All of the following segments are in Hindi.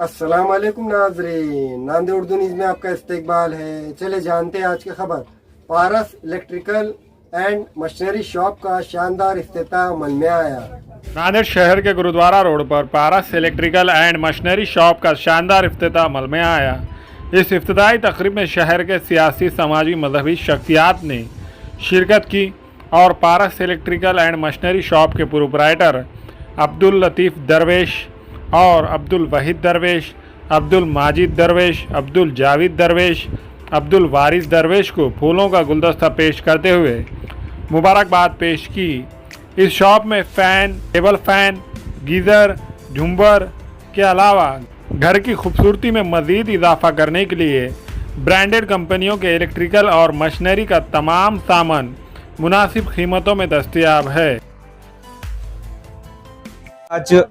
अस्सलाम वालेकुम नाजरीन, नांदेड़ उर्दू न्यूज़ में आपका इस्तकबाल है। चले जानते हैं आज की खबर। पारस इलेक्ट्रिकल एंड मशीनरी शॉप का शानदार इफ्तिताह अमल में आया। नांदेड़ शहर के गुरुद्वारा रोड पर पारस इलेक्ट्रिकल एंड मशीनरी शॉप का शानदार इफ्तिताह अमल में आया। इस इफ्तिताही तकरीब में शहर के सियासी, समाजी, मजहबी शख्सियात ने शिरकत की और पारस इलेक्ट्रिकल एंड मशीनरी शॉप के प्रोपराइटर अब्दुल लतीफ़ दरवेश और अब्दुल वहीद दरवेश, अब्दुल माजिद दरवेश, अब्दुल जावेद दरवेश, अब्दुल वारिस दरवेश को फूलों का गुलदस्ता पेश करते हुए मुबारकबाद पेश की। इस शॉप में फ़ैन, टेबल फ़ैन, गीज़र, झुंबर के अलावा घर की खूबसूरती में मज़ीद इजाफा करने के लिए ब्रांडेड कंपनियों के इलेक्ट्रिकल और मशीनरी का तमाम सामान मुनासिब कीमतों में दस्तयाब है। आज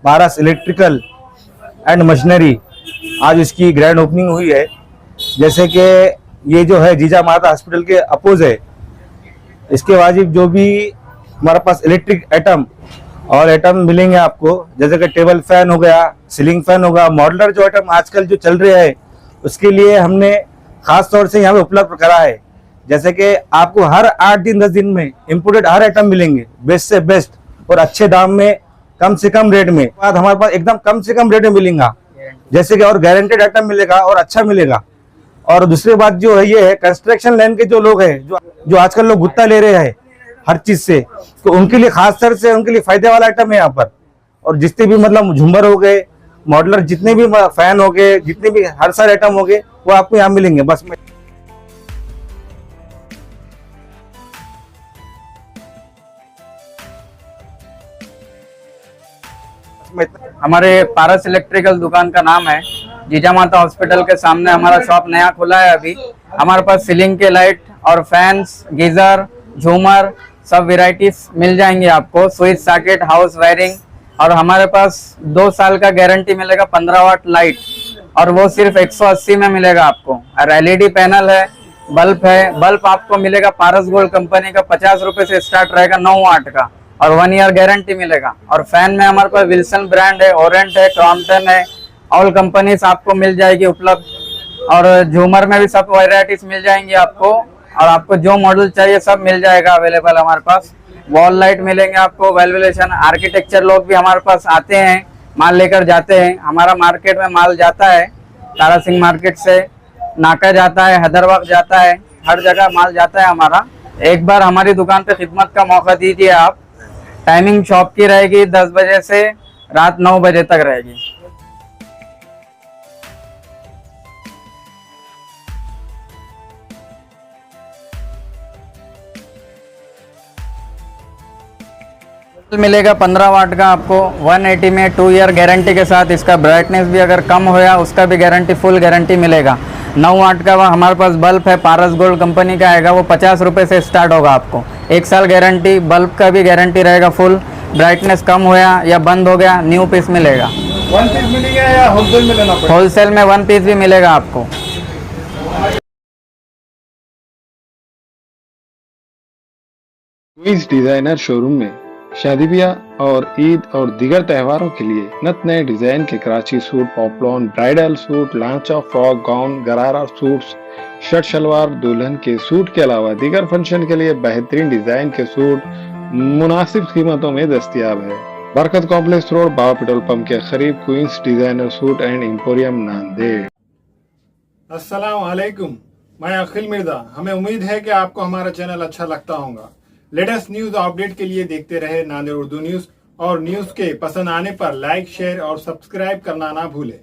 पारस इलेक्ट्रिकल एंड मशीनरी आज इसकी ग्रैंड ओपनिंग हुई है। जैसे कि ये जो है जीजा माता हॉस्पिटल के अपोज है। इसके वाजिब जो भी हमारे पास इलेक्ट्रिक आइटम और आइटम मिलेंगे आपको, जैसे कि टेबल फैन हो गया, सीलिंग फैन होगा, मॉडलर जो आइटम आजकल जो चल रहे हैं उसके लिए हमने खास तौर से यहाँ पे उपलब्ध करा है। जैसे कि आपको हर 8 दिन 10 दिन में इम्पोर्टेड हर आइटम मिलेंगे, बेस्ट से बेस्ट और अच्छे दाम में, कम से कम रेट में। बाद हमारे पास एकदम कम से कम रेट में मिलेगा, जैसे कि और गारंटेड आइटम मिलेगा और अच्छा मिलेगा। और दूसरी बात जो है ये है, कंस्ट्रक्शन लाइन के जो लोग हैं, जो आजकल लोग गुत्ता ले रहे हैं हर चीज से, तो उनके लिए खास तौर से उनके लिए फायदे वाला आइटम है यहाँ पर। और जितने भी मतलब झुम्बर हो गए, मॉडलर जितने भी फैन हो गए, जितने भी हर सारे आइटम हो गए वो आपको यहाँ मिलेंगे। बस हमारे पारस इलेक्ट्रिकल दुकान का नाम है। जीजा माता हॉस्पिटल के सामने हमारा शॉप नया खुला है अभी। हमारे पास सीलिंग के लाइट और फैंस, गीजर, झूमर सब वेराइटीज मिल जाएंगे आपको। स्विच, सॉकेट, हाउस वायरिंग, और हमारे पास 2 साल का गारंटी मिलेगा 15 वाट लाइट, और वो सिर्फ 180 में मिलेगा आपको। और एलईडी पैनल है, बल्ब है। बल्ब आपको मिलेगा पारस गोल्ड कंपनी का 50 रुपए से स्टार्ट रहेगा 9 वाट का, और 1 ईयर गारंटी मिलेगा। और फैन में हमारे पास विल्सन ब्रांड है, ओरेंट है, क्रॉम्पटन है, ऑल कंपनीज आपको मिल जाएगी उपलब्ध। और झूमर में भी सब वैरायटीज मिल जाएंगी आपको, और आपको जो मॉडल चाहिए सब मिल जाएगा अवेलेबल हमारे पास। वॉल लाइट मिलेंगे आपको, वेल्वेलेशन, आर्किटेक्चर लोग भी हमारे पास आते हैं, माल लेकर जाते हैं। हमारा मार्केट में माल जाता है, तारा सिंह मार्केट से नाका जाता है, हैदराबाद जाता है, हर जगह माल जाता है हमारा। एक बार हमारी दुकान पे खिदमत का मौका दीजिए आप। टाइमिंग शॉप की रहेगी 10 बजे से रात 9 बजे तक रहेगी। मिलेगा 15 वाट का आपको 180 में 2 ईयर गारंटी के साथ। इसका ब्राइटनेस भी अगर कम होया उसका भी गारंटी, फुल गारंटी मिलेगा। 9 वाट का वह हमारे पास बल्ब है, पारस गोल्ड कंपनी का आएगा, वो 50 रुपए से स्टार्ट होगा आपको। 1 साल गारंटी, बल्ब का भी गारंटी रहेगा फुल। ब्राइटनेस कम होया या बंद हो गया, न्यू पीस मिलेगा। 1 पीस मिलेगा या होलसेल में लेना पड़ेगा? होलसेल में 1 पीस भी मिलेगा आपको। क्वींस डिजाइनर शोरूम में शादी ब्याह और ईद और दीगर त्योहारों के लिए नत नए डिजाइन के Karachi suit, poplin, bridal suit, लांचा, frock, gown, gharara suits, shirt shalwar, दुल्हन के सूट के अलावा दीगर फंक्शन के लिए बेहतरीन डिजाइन के सूट मुनासिब कीमतों में दस्तयाब है। Barkat complex road, Baba petrol pump के करीब, queens designer suit and emporium, Nanded. अस्सलाम वालेकुम, मैं अखिल मिर्जा। हमें उम्मीद है कि आपको हमारा चैनल अच्छा लगता होगा। लेटेस्ट न्यूज अपडेट के लिए देखते रहे नांदेड़ उर्दू न्यूज, और न्यूज के पसंद आने पर लाइक, शेयर और सब्सक्राइब करना ना भूलें।